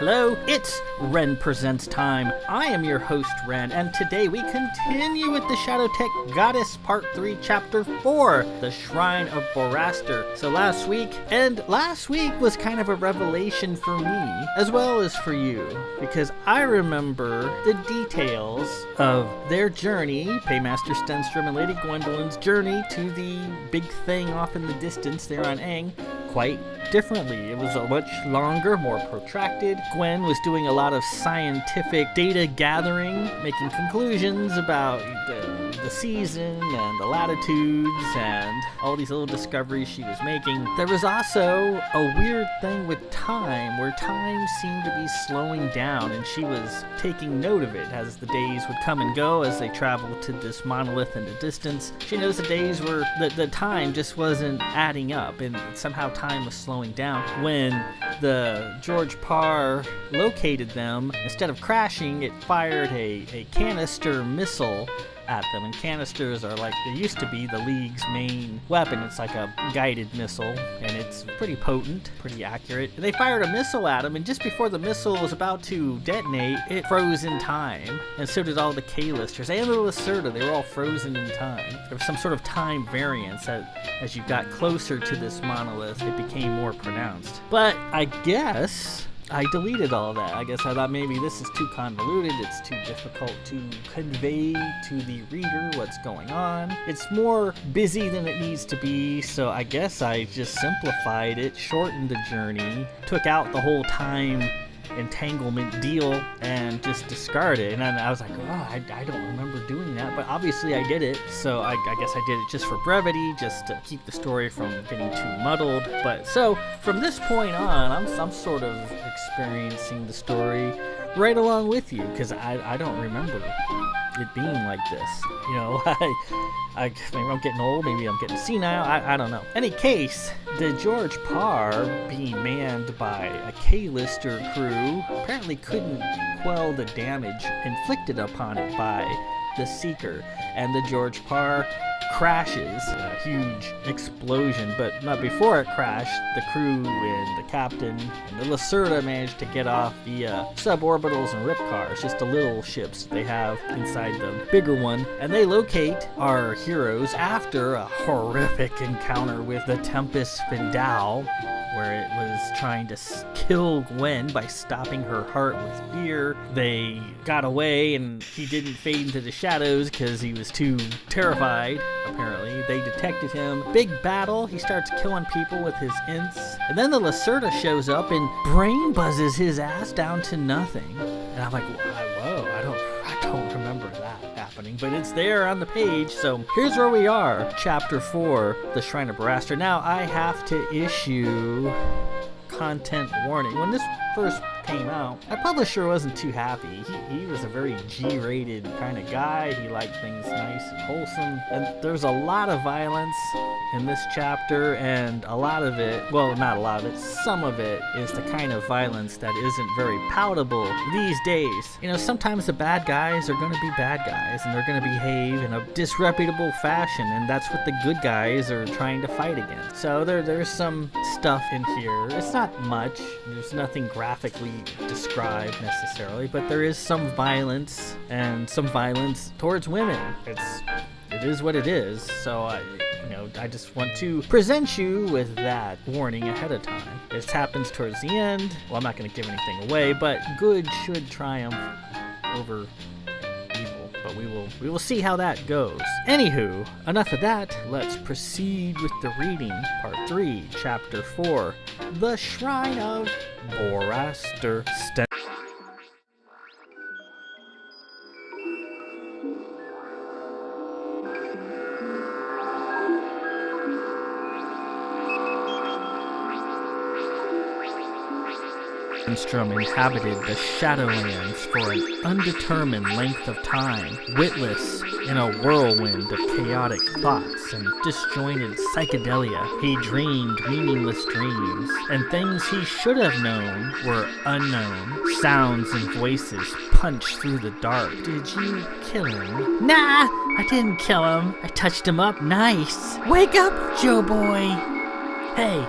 Hello, it's Ren Presents time. I am your host, Ren, and today we continue with the Shadowtech Goddess Part 3, Chapter 4, the Shrine of Boraster. So last week was kind of a revelation for me, as well as for you, because I remember the details of their journey, Paymaster Stenstrom and Lady Gwendolyn's journey to the big thing off in the distance there on Aang, quite differently. It was a much longer, more protracted. Gwen was doing a lot of scientific data gathering, making conclusions about the season and the latitudes and all these little discoveries she was making. There was also a weird thing with time, where time seemed to be slowing down, and she was taking note of it as the days would come and go as they traveled to this monolith in the distance. She knows the days were, the time just wasn't adding up, and somehow time was slowing down. When the George Parr located them, instead of crashing, it fired a canister missile at them, and canisters are like, they used to be the League's main weapon. It's like a guided missile, and it's pretty potent, pretty accurate. And they fired a missile at them, and just before the missile was about to detonate, it froze in time, and so did all the K-listers and the Lacerda. They were all frozen in time. There was some sort of time variance that, as you got closer to this monolith, it became more pronounced. But I guess I deleted all of that. I guess I thought maybe this is too convoluted, it's too difficult to convey to the reader what's going on. It's more busy than it needs to be, so I guess I just simplified it, shortened the journey, took out the whole time entanglement deal, and just discard it. And then I was like, oh, I don't remember doing that, but obviously I did it, so I guess I did it just for brevity, just to keep the story from getting too muddled. But so from this point on, I'm sort of experiencing the story right along with you, because I don't remember it being like this. You know, maybe I'm getting old, maybe I'm getting senile, I don't know. Any case, the George Parr, being manned by a K-lister crew, apparently couldn't quell the damage inflicted upon it by the Seeker, and the George Parr crashes, a huge explosion. But not before it crashed, the crew and the captain and the Lacerda managed to get off via suborbitals and rip cars, just the little ships they have inside the bigger one, and they locate our heroes after a horrific encounter with the Tempest Findal, where it was trying to kill Gwen by stopping her heart with fear. They got away, and he didn't fade into the shadows because he was too terrified, apparently. They detected him. Big battle. He starts killing people with his ints. And then the Lacerda shows up and brain buzzes his ass down to nothing. And I'm like, whoa, I don't remember that happening, but it's there on the page. So here's where we are, Chapter 4, the Shrine of Raster. Now I have to issue content warning. When this first came out, my publisher wasn't too happy. He was a very G-rated kind of guy. He liked things nice and wholesome, and there's a lot of violence in this chapter, and a lot of it, well, not a lot of it, some of it is the kind of violence that isn't very palatable these days. You know, sometimes the bad guys are going to be bad guys, and they're going to behave in a disreputable fashion, and that's what the good guys are trying to fight against. So there's some stuff in here. It's not much. There's nothing graphically described necessarily, but there is some violence, and some violence towards women. It is what it is. So I just want to present you with that warning ahead of time. This happens towards the end. Well, I'm not going to give anything away, but good should triumph over evil. But we will see how that goes. Anywho, enough of that. Let's proceed with the reading. Part 3, Chapter 4, the Shrine of Paymaster Stenstrom. Stenstrom inhabited the Shadowlands for an undetermined length of time, witless in a whirlwind of chaotic thoughts and disjointed psychedelia. He dreamed meaningless dreams, and things he should have known were unknown. Sounds and voices punched through the dark. Did you kill him? Nah, I didn't kill him. I touched him up nice. Wake up, Joe boy. Hey,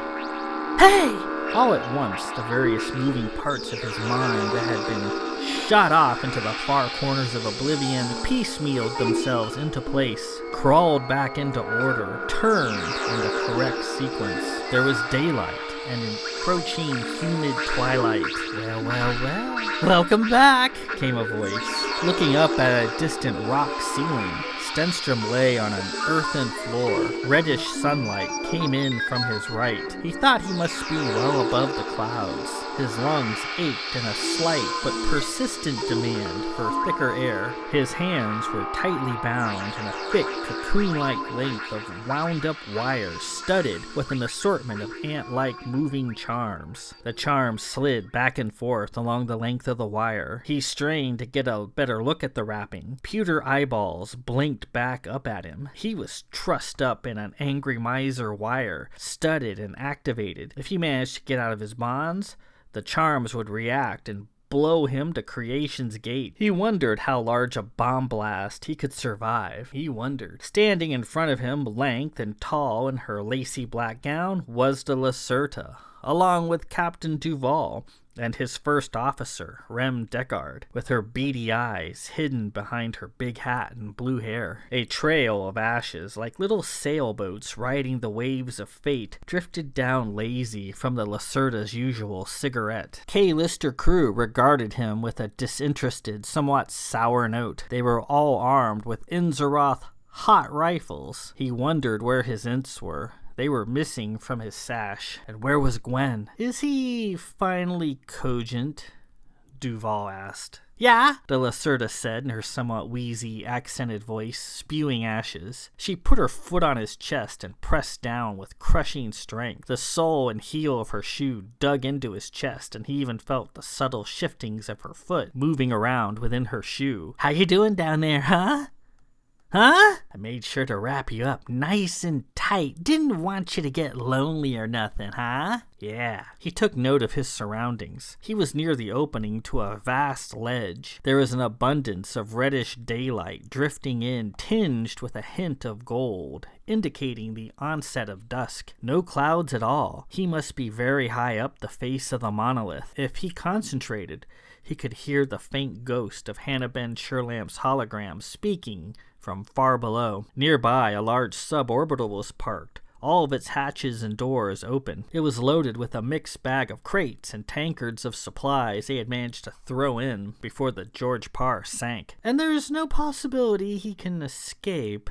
All at once, the various moving parts of his mind that had been shot off into the far corners of oblivion piecemealed themselves into place, crawled back into order, turned in the correct sequence. There was daylight and encroaching humid twilight. Well. Welcome back, came a voice. Looking up at a distant rock ceiling, Stenstrom lay on an earthen floor. Reddish sunlight came in from his right. He thought he must be well above the clouds. His lungs ached in a slight but persistent demand for thicker air. His hands were tightly bound in a thick cocoon-like length of wound-up wires studded with an assortment of ant-like moving charms. The charms slid back and forth along the length of the wire. He strained to get a better look at the wrapping. Pewter eyeballs blinked back up at him. He was trussed up in an angry miser wire, studded and activated. If he managed to get out of his bonds, the charms would react and blow him to creation's gate. He wondered how large a bomb blast he could survive. He wondered. Standing in front of him, lank and tall in her lacy black gown, was the Lacerta, along with Captain Duval and his first officer, Rem Deckard, with her beady eyes hidden behind her big hat and blue hair. A trail of ashes, like little sailboats riding the waves of fate, drifted down lazy from the Lacerta's usual cigarette. K-Lister crew regarded him with a disinterested, somewhat sour note. They were all armed with Inzeroth hot rifles. He wondered where his ints were. They were missing from his sash. And where was Gwen? Is he finally cogent? Duval asked. Yeah, the Lacerta said in her somewhat wheezy, accented voice, spewing ashes. She put her foot on his chest and pressed down with crushing strength. The sole and heel of her shoe dug into his chest, and he even felt the subtle shiftings of her foot moving around within her shoe. How you doing down there, huh? Huh? I made sure to wrap you up nice and tight. Didn't want you to get lonely or nothing, huh? Yeah. He took note of his surroundings. He was near the opening to a vast ledge. There was an abundance of reddish daylight drifting in, tinged with a hint of gold, indicating the onset of dusk. No clouds at all. He must be very high up the face of the monolith. If he concentrated, he could hear the faint ghost of Hannah Ben Sherlamp's hologram speaking from far below. Nearby, a large suborbital was parked, all of its hatches and doors open. It was loaded with a mixed bag of crates and tankards of supplies they had managed to throw in before the George Parr sank. And there's no possibility he can escape?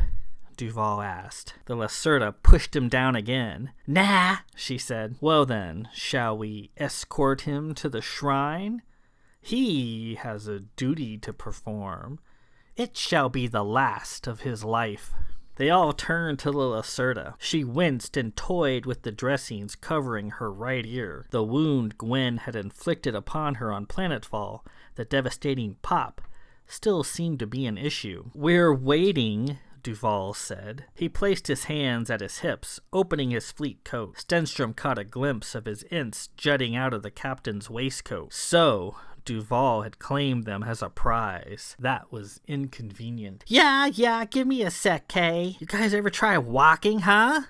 Duval asked. The Lacerta pushed him down again. Nah, she said. Well then, shall we escort him to the shrine? He has a duty to perform. It shall be the last of his life. They all turned to the Lacerta. She winced and toyed with the dressings covering her right ear. The wound Gwen had inflicted upon her on Planetfall, the devastating pop, still seemed to be an issue. We're waiting, Duval said. He placed his hands at his hips, opening his fleet coat. Stenstrom caught a glimpse of his ints jutting out of the captain's waistcoat. So Duval had claimed them as a prize. That was inconvenient. Yeah, give me a sec, Kay. You guys ever try walking, huh?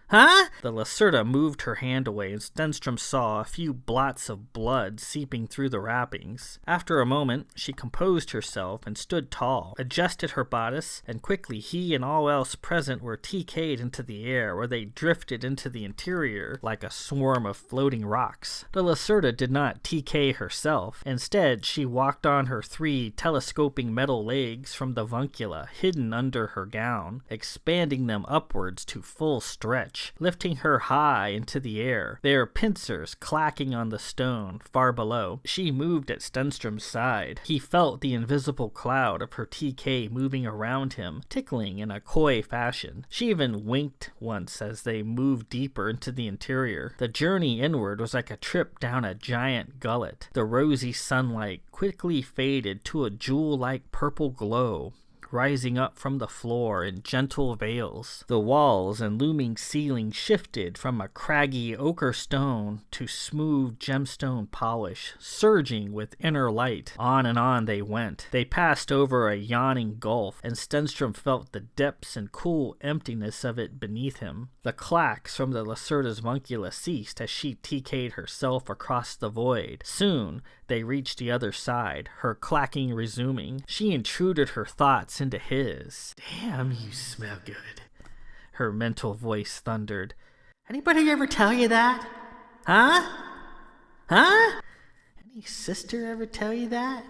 Huh? The Lacerta moved her hand away, and Stenstrom saw a few blots of blood seeping through the wrappings. After a moment, she composed herself and stood tall, adjusted her bodice, and quickly he and all else present were TK'd into the air, where they drifted into the interior like a swarm of floating rocks. The Lacerta did not TK herself. Instead, she walked on her 3 telescoping metal legs from the vuncula, hidden under her gown, expanding them upwards to full stretch, lifting her high into the air, their pincers clacking on the stone far below. She moved at Stenstrom's side. He felt the invisible cloud of her TK moving around him, tickling in a coy fashion. She even winked once as they moved deeper into the interior. The journey inward was like a trip down a giant gullet. The rosy sunlight quickly faded to a jewel-like purple glow, rising up from the floor in gentle veils. The walls and looming ceiling shifted from a craggy ochre stone to smooth gemstone polish, surging with inner light. On and on they went. They passed over a yawning gulf, and Stenstrom felt the depths and cool emptiness of it beneath him. The clacks from the Lacerda's Vuncula ceased as she TK'd herself across the void. Soon they reached the other side, her clacking resuming. She intruded her thoughts into his. Damn, you smell good, her mental voice thundered. Anybody ever tell you that? Huh? Any sister ever tell you that?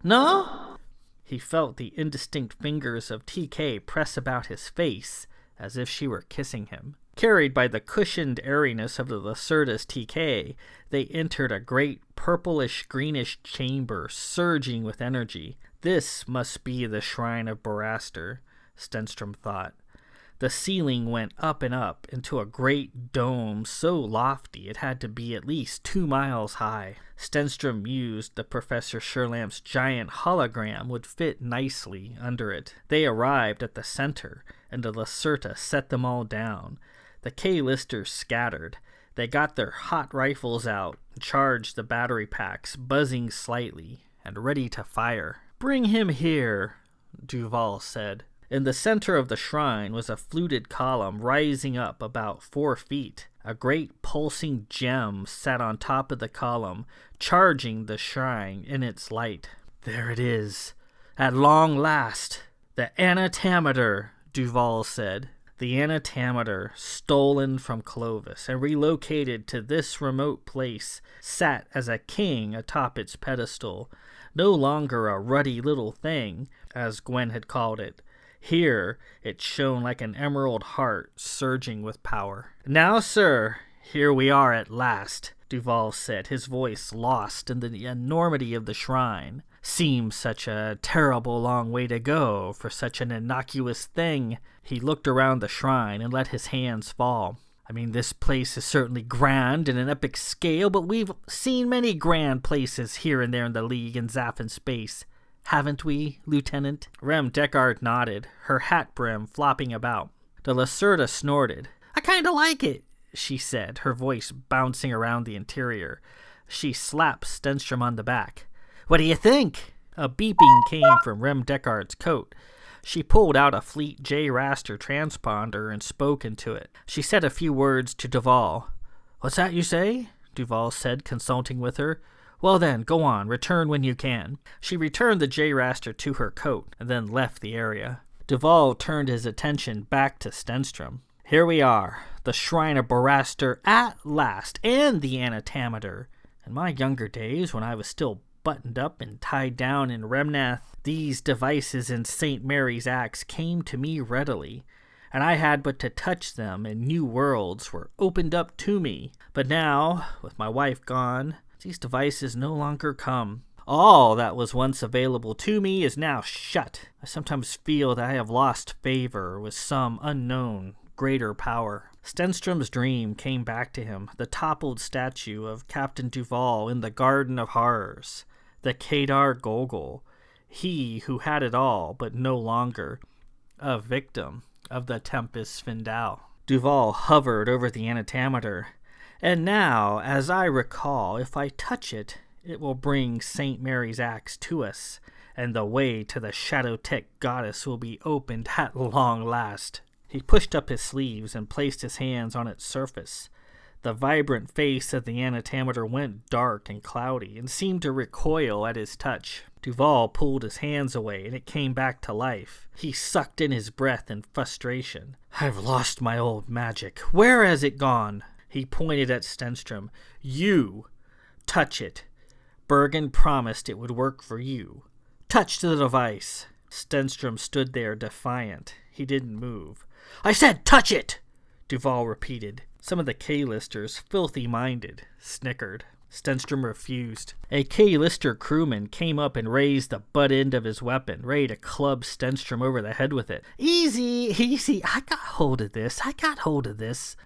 No? He felt the indistinct fingers of TK press about his face as if she were kissing him. Carried by the cushioned airiness of the Lacerda's TK, they entered a great purplish-greenish chamber surging with energy. This must be the Shrine of Boraster, Stenstrom thought. The ceiling went up and up into a great dome so lofty it had to be at least 2 miles high. Stenstrom mused the Professor Sherlamp's giant hologram would fit nicely under it. They arrived at the center, and the Lacerta set them all down. The K-listers scattered. They got their hot rifles out, charged the battery packs, buzzing slightly, and ready to fire. "Bring him here," Duval said. In the center of the shrine was a fluted column rising up about 4 feet. A great pulsing gem sat on top of the column, charging the shrine in its light. "There it is, at long last, the Anatameter," Duval said. The Anatameter, stolen from Clovis and relocated to this remote place, sat as a king atop its pedestal, no longer a ruddy little thing, as Gwen had called it. Here it shone like an emerald heart surging with power. "Now, sir, here we are at last," Duval said, his voice lost in the enormity of the shrine. "Seems such a terrible long way to go for such an innocuous thing." He looked around the shrine and let his hands fall. "I mean, this place is certainly grand in an epic scale, but we've seen many grand places here and there in the League and Zaffin space. Haven't we, Lieutenant?" Rem Deckard nodded, her hat brim flopping about. The Lacerda snorted. "I kinda like it," she said, her voice bouncing around the interior. She slapped Stenstrom on the back. "What do you think?" A beeping came from Rem Deckard's coat. She pulled out a Fleet J Raster transponder and spoke into it. She said a few words to Duval. "What's that you say?" Duval said, consulting with her. "Well then, go on, return when you can." She returned the J Raster to her coat and then left the area. Duval turned his attention back to Stenstrom. "Here we are, the Shrine of Boraster at last, and the Anatameter. In my younger days, when I was still buttoned up and tied down in Remnath, these devices in St. Mary's Axe came to me readily, and I had but to touch them and new worlds were opened up to me. But now, with my wife gone, these devices no longer come. All that was once available to me is now shut. I sometimes feel that I have lost favor with some unknown, greater power." Stenstrom's dream came back to him, the toppled statue of Captain Duval in the Garden of Horrors, the Kedar Gogol, he who had it all but no longer, a victim of the Tempest Findal. Duval hovered over the Anatameter. "And now, as I recall, if I touch it, it will bring St. Mary's Axe to us, and the way to the Shadowtech goddess will be opened at long last." He pushed up his sleeves and placed his hands on its surface. The vibrant face of the Anatameter went dark and cloudy and seemed to recoil at his touch. Duval pulled his hands away and it came back to life. He sucked in his breath in frustration. "I've lost my old magic. Where has it gone?" He pointed at Stenstrom. "You! Touch it. Bergen promised it would work for you. Touch the device." Stenstrom stood there defiant. He didn't move. "I said touch it!" Duval repeated. Some of the K-listers, filthy-minded, snickered. Stenstrom refused. A K-lister crewman came up and raised the butt end of his weapon, ready to club Stenstrom over the head with it. "Easy, easy, I got hold of this.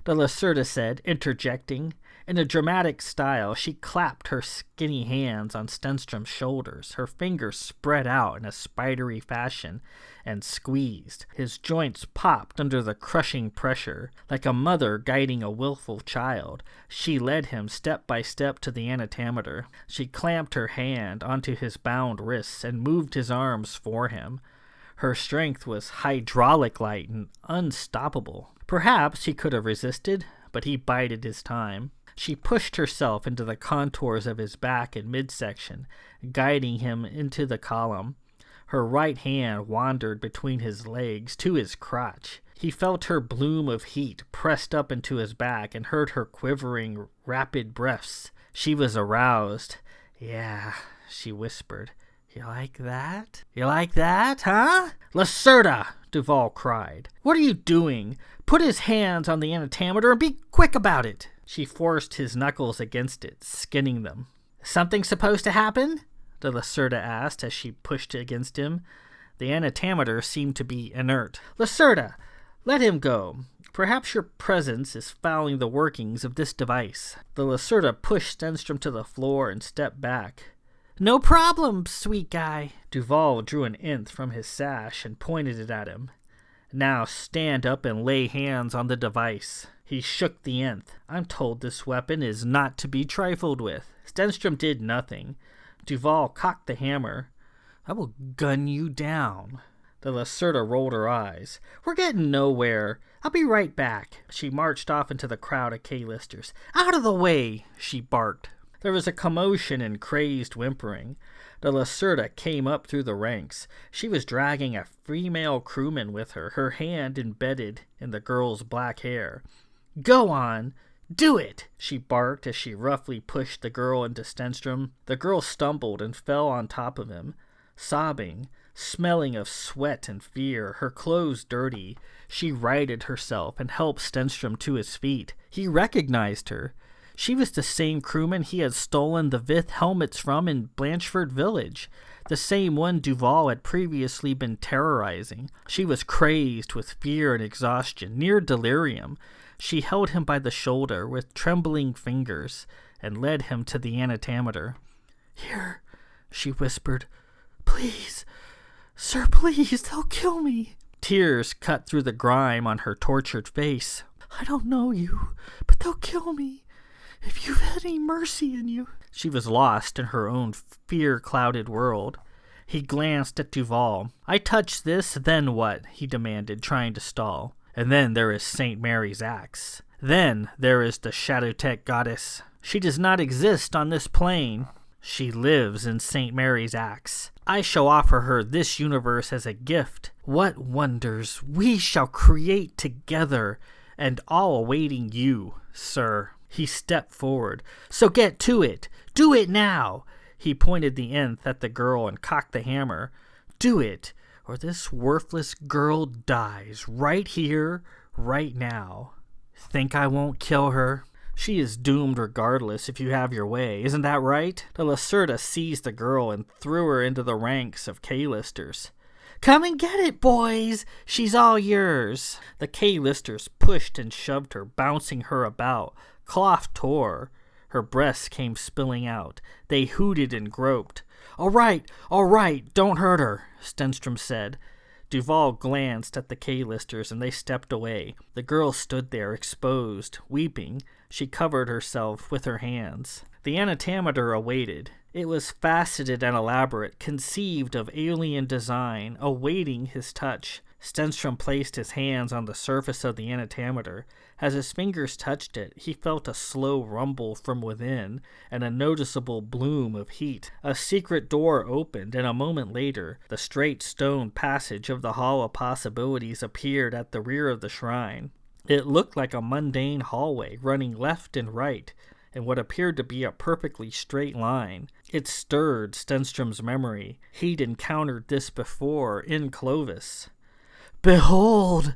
The Lacerda said, interjecting. In a dramatic style, she clapped her skinny hands on Stenstrom's shoulders. Her fingers spread out in a spidery fashion and squeezed. His joints popped under the crushing pressure. Like a mother guiding a willful child, she led him step by step to the anatometer. She clamped her hand onto his bound wrists and moved his arms for him. Her strength was hydraulic-like and unstoppable. Perhaps he could have resisted, but he bided his time. She pushed herself into the contours of his back and midsection, guiding him into the column. Her right hand wandered between his legs to his crotch. He felt her bloom of heat pressed up into his back and heard her quivering, rapid breaths. She was aroused. "Yeah," she whispered. "You like that? You like that, huh?" "Lacerda!" Duval cried. "What are you doing? Put his hands on the anatometer and be quick about it." She forced his knuckles against it, skinning them. "Something supposed to happen?" the Lacerda asked as she pushed against him. The anatometer seemed to be inert. "Lacerda, let him go. Perhaps your presence is fouling the workings of this device." The Lacerda pushed Stenstrom to the floor and stepped back. "No problem, sweet guy." Duval drew an nth from his sash and pointed it at him. "Now stand up and lay hands on the device." He shook the nth. "I'm told this weapon is not to be trifled with." Stenstrom did nothing. Duval cocked the hammer. "I will gun you down." The Lacerda rolled her eyes. "We're getting nowhere. I'll be right back." She marched off into the crowd of K-listers. "Out of the way!" she barked. There was a commotion and crazed whimpering. The Lacerda came up through the ranks. She was dragging a female crewman with her, her hand embedded in the girl's black hair. "Go on! Do it!" she barked as she roughly pushed the girl into Stenstrom. The girl stumbled and fell on top of him, sobbing, smelling of sweat and fear, her clothes dirty. She righted herself and helped Stenstrom to his feet. He recognized her. She was the same crewman he had stolen the Vith helmets from in Blanchford Village, the same one Duval had previously been terrorizing. She was crazed with fear and exhaustion, near delirium. She held him by the shoulder with trembling fingers and led him to the anatometer. "Here," she whispered. "Please, sir, please, they'll kill me." Tears cut through the grime on her tortured face. "I don't know you, but they'll kill me. If you've any mercy in you." She was lost in her own fear-clouded world. He glanced at Duval. "I touch this, then what?" he demanded, trying to stall. "And then there is St. Mary's axe. Then there is the Shadowtech goddess. She does not exist on this plane. She lives in St. Mary's axe. I shall offer her this universe as a gift. What wonders we shall create together, and all awaiting you, sir." He stepped forward. "So get to it. Do it now." He pointed the nth at the girl and cocked the hammer. "Do it, or this worthless girl dies right here, right now. Think I won't kill her? She is doomed regardless if you have your way. Isn't that right?" The Lacerda seized the girl and threw her into the ranks of K-listers. "Come and get it, boys! She's all yours!" The K-listers pushed and shoved her, bouncing her about. Cloth tore. Her breasts came spilling out. They hooted and groped. All right, don't hurt her," Stenstrom said. Duval glanced at the K-listers and they stepped away. The girl stood there, exposed, weeping. She covered herself with her hands. The anatometer awaited. It was faceted and elaborate, conceived of alien design, awaiting his touch. Stenstrom placed his hands on the surface of the anatometer. As his fingers touched it, he felt a slow rumble from within and a noticeable bloom of heat. A secret door opened, and a moment later, the straight stone passage of the Hall of Possibilities appeared at the rear of the shrine. It looked like a mundane hallway running left and right in what appeared to be a perfectly straight line. It stirred Stenstrom's memory. He'd encountered this before in Clovis. "Behold!"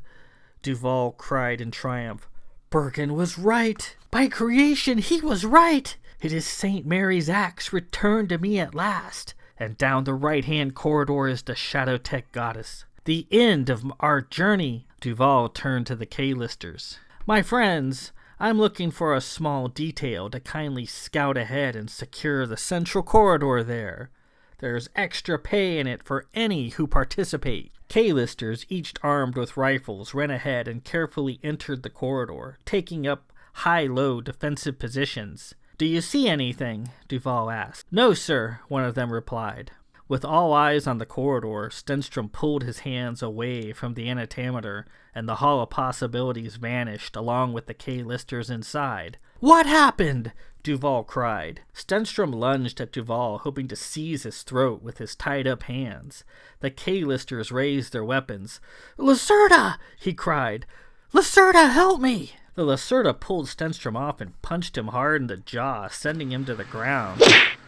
Duval cried in triumph. "Bergen was right. By creation, he was right. It is St. Mary's axe returned to me at last. And down the right-hand corridor is the Shadowtech goddess. The end of our journey." Duval turned to the K-listers. "My friends, I'm looking for a small detail to kindly scout ahead and secure the central corridor there. There's extra pay in it for any who participate." K-listers, each armed with rifles, ran ahead and carefully entered the corridor, taking up high-low defensive positions. "Do you see anything?" Duval asked. "No, sir," one of them replied. With all eyes on the corridor, Stenstrom pulled his hands away from the antimeter, and the Hall of Possibilities vanished along with the K-listers inside. "What happened?" Duval cried. Stenstrom lunged at Duval, hoping to seize his throat with his tied-up hands. The K-listers raised their weapons. "Lacerda!" he cried. "Lacerda, help me!" The Lacerda pulled Stenstrom off and punched him hard in the jaw, sending him to the ground.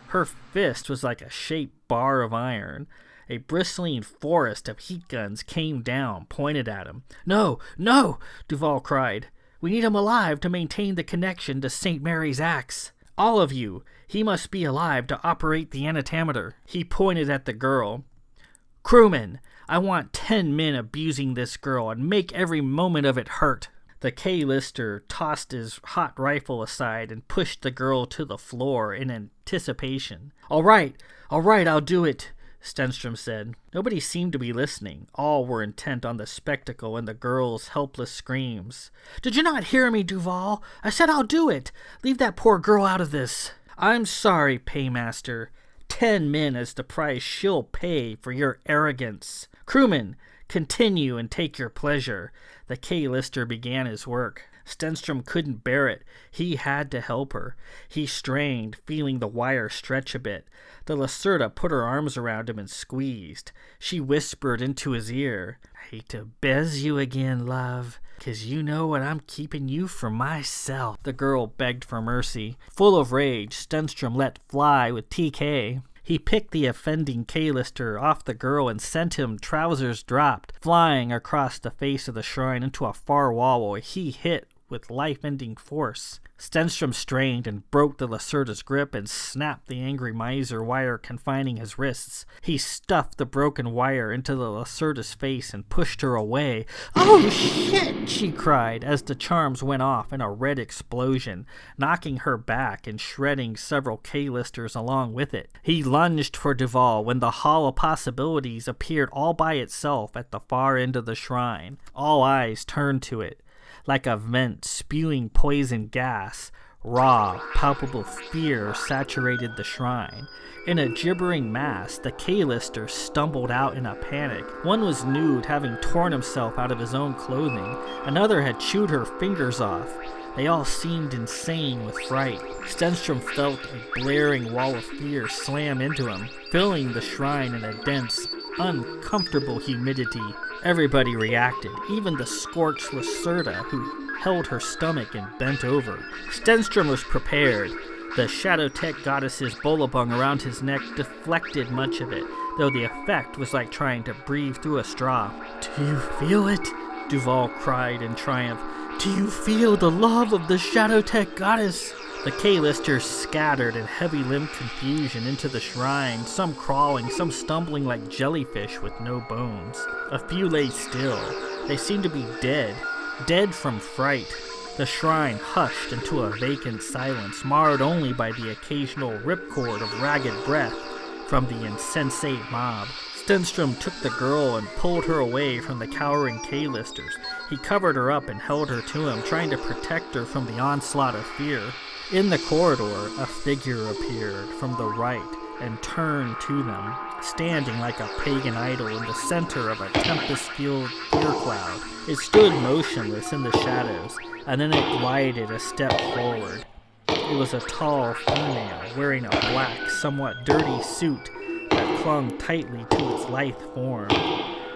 Her fist was like a shaped bar of iron. A bristling forest of heat guns came down, pointed at him. "No, no!" Duval cried. "We need him alive to maintain the connection to St. Mary's Axe. All of you, he must be alive to operate the antimeter." He pointed at the girl. "Crewman, I want 10 men abusing this girl and make every moment of it hurt." The K-lister tossed his hot rifle aside and pushed the girl to the floor in anticipation. All right, I'll do it," Stenstrom said. Nobody seemed to be listening. All were intent on the spectacle and the girl's helpless screams. "Did you not hear me, Duval? I said I'll do it. Leave that poor girl out of this." "I'm sorry, Paymaster. 10 men is the price she'll pay for your arrogance. Crewman, continue and take your pleasure." The K-lister began his work. Stenstrom couldn't bear it. He had to help her. He strained, feeling the wire stretch a bit. The Lacerda put her arms around him and squeezed. She whispered into his ear, "I hate to bez you again, love, 'cause you know what I'm keeping you from myself." The girl begged for mercy. Full of rage, Stenstrom let fly with TK. He picked the offending K-lister off the girl and sent him, trousers dropped, flying across the face of the shrine into a far wall where he hit with life-ending force. Stenstrom strained and broke the Lacerda's grip and snapped the angry miser wire confining his wrists. He stuffed the broken wire into the Lacerda's face and pushed her away. "Oh, shit!" she cried as the charms went off in a red explosion, knocking her back and shredding several K-listers along with it. He lunged for Duval when the Hall of Possibilities appeared all by itself at the far end of the shrine. All eyes turned to it. Like a vent spewing poison gas, raw, palpable fear saturated the shrine. In a gibbering mass, the K-listers stumbled out in a panic. One was nude, having torn himself out of his own clothing. Another had chewed her fingers off. They all seemed insane with fright. Stenstrom felt a blaring wall of fear slam into him, filling the shrine in a dense, uncomfortable humidity. Everybody reacted, even the scorched Lacerda, who held her stomach and bent over. Stenstrom was prepared. The Shadow Tech Goddess's bolabung around his neck deflected much of it, though the effect was like trying to breathe through a straw. "Do you feel it?" Duval cried in triumph. "Do you feel the love of the Shadow Tech Goddess?" The K-listers scattered in heavy-limbed confusion into the shrine, some crawling, some stumbling like jellyfish with no bones. A few lay still. They seemed to be dead from fright. The shrine hushed into a vacant silence, marred only by the occasional ripcord of ragged breath from the insensate mob. Stenstrom took the girl and pulled her away from the cowering K-listers. He covered her up and held her to him, trying to protect her from the onslaught of fear. In the corridor, a figure appeared from the right and turned to them, standing like a pagan idol in the center of a tempest-fueled fear cloud. It stood motionless in the shadows, and then it glided a step forward. It was a tall female wearing a black, somewhat dirty suit that clung tightly to its lithe form.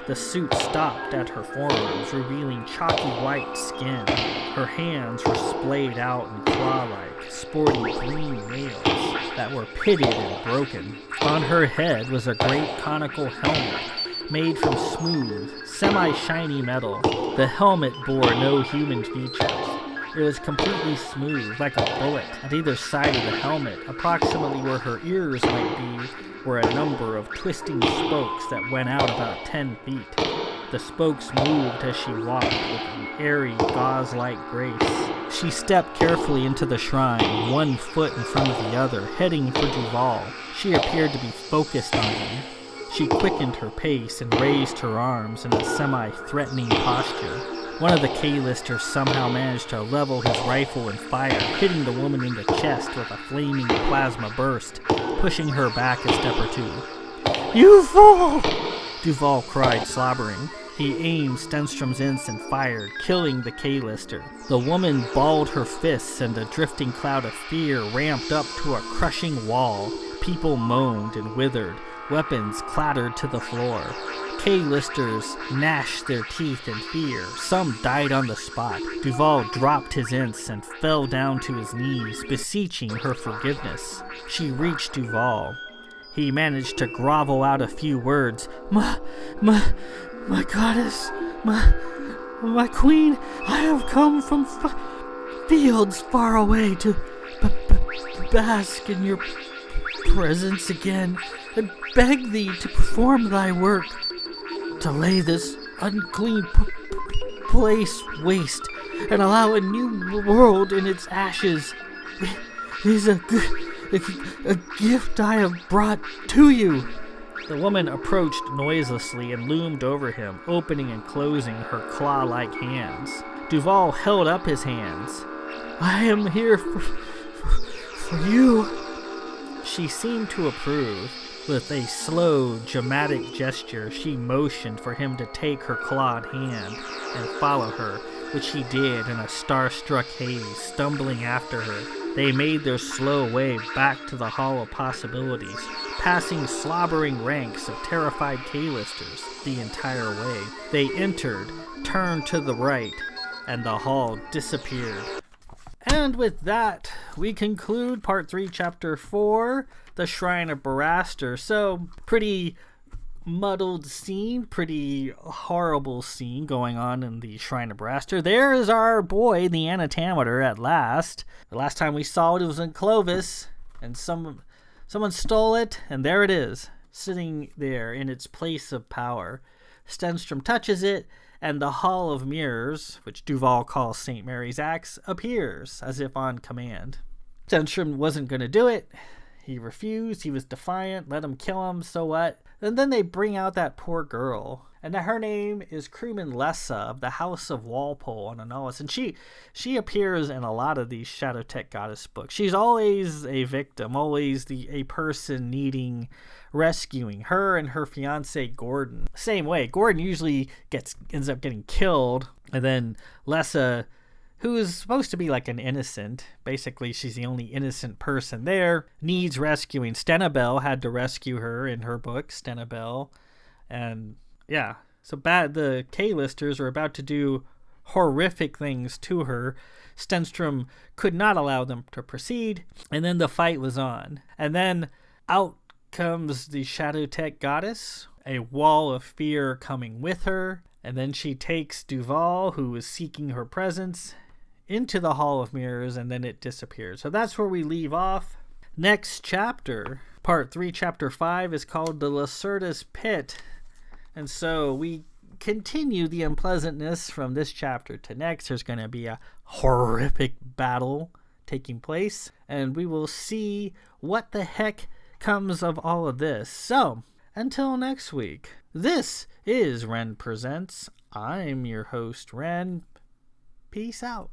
The suit stopped at her forearms, revealing chalky white skin. Her hands were splayed out and claw-like, sporting green nails that were pitted and broken. On her head was a great conical helmet, made from smooth, semi-shiny metal. The helmet bore no human features. It was completely smooth, like a bullet. At either side of the helmet, approximately where her ears might be, were a number of twisting spokes that went out about 10 feet. The spokes moved as she walked with an airy, gauze-like grace. She stepped carefully into the shrine, one foot in front of the other, heading for Duval. She appeared to be focused on him. She quickened her pace and raised her arms in a semi-threatening posture. One of the K-listers somehow managed to level his rifle and fire, hitting the woman in the chest with a flaming plasma burst, pushing her back a step or two. "You fool!" Duval cried, slobbering. He aimed Stenstrom's ince and fired, killing the K-lister. The woman balled her fists, and the drifting cloud of fear ramped up to a crushing wall. People moaned and withered. Weapons clattered to the floor. K-listers gnashed their teeth in fear. Some died on the spot. Duval dropped his ince and fell down to his knees, beseeching her forgiveness. She reached Duval. He managed to grovel out a few words. My goddess, my queen, I have come from fields far away to bask in your presence again, and beg thee to perform thy work, to lay this unclean place waste, and allow a new world in its ashes. It is a gift I have brought to you. The woman approached noiselessly and loomed over him, opening and closing her claw-like hands. Duval held up his hands. I am here for you. She seemed to approve. With a slow, dramatic gesture, she motioned for him to take her clawed hand and follow her, which he did in a star-struck haze, stumbling after her. They made their slow way back to the Hall of Possibilities, passing slobbering ranks of terrified K-listers the entire way. They entered, turned to the right, and the hall disappeared. And with that, we conclude Part 3, Chapter 4, The Shrine of Boraster. So, pretty muddled scene, pretty horrible scene going on in the Shrine of Raster. There is our boy, the Anatometer, at last. The last time we saw it was in Clovis, and someone stole it, and there it is, sitting there in its place of power. Stenstrom touches it, and the Hall of Mirrors, which Duval calls St. Mary's Axe, appears, as if on command. Stenstrom wasn't going to do it. He refused. He was defiant. Let him kill him. So what? And then they bring out that poor girl. And her name is crewman Lessa of the House of Walpole on Annulus. And she appears in a lot of these Shadowtech Goddess books. She's always a victim, always a person needing rescuing. Her and her fiance Gordon. Same way. Gordon usually ends up getting killed. And then Lessa, who is supposed to be like an innocent, basically she's the only innocent person there, needs rescuing. Stenabel had to rescue her in her book, Stenabel. And yeah, so the K-listers are about to do horrific things to her. Stenstrom could not allow them to proceed, and then the fight was on. And then out comes the Shadowtech Goddess, a wall of fear coming with her, and then she takes Duval, who is seeking her presence, into the Hall of Mirrors, and then it disappears. So that's where we leave off. Next chapter, Part 3, Chapter 5, is called The Lacerda's Pit. And so we continue the unpleasantness from this chapter to next. There's going to be a horrific battle taking place, and we will see what the heck comes of all of this. So, until next week, this is Ren Presents. I'm your host, Ren. Peace out.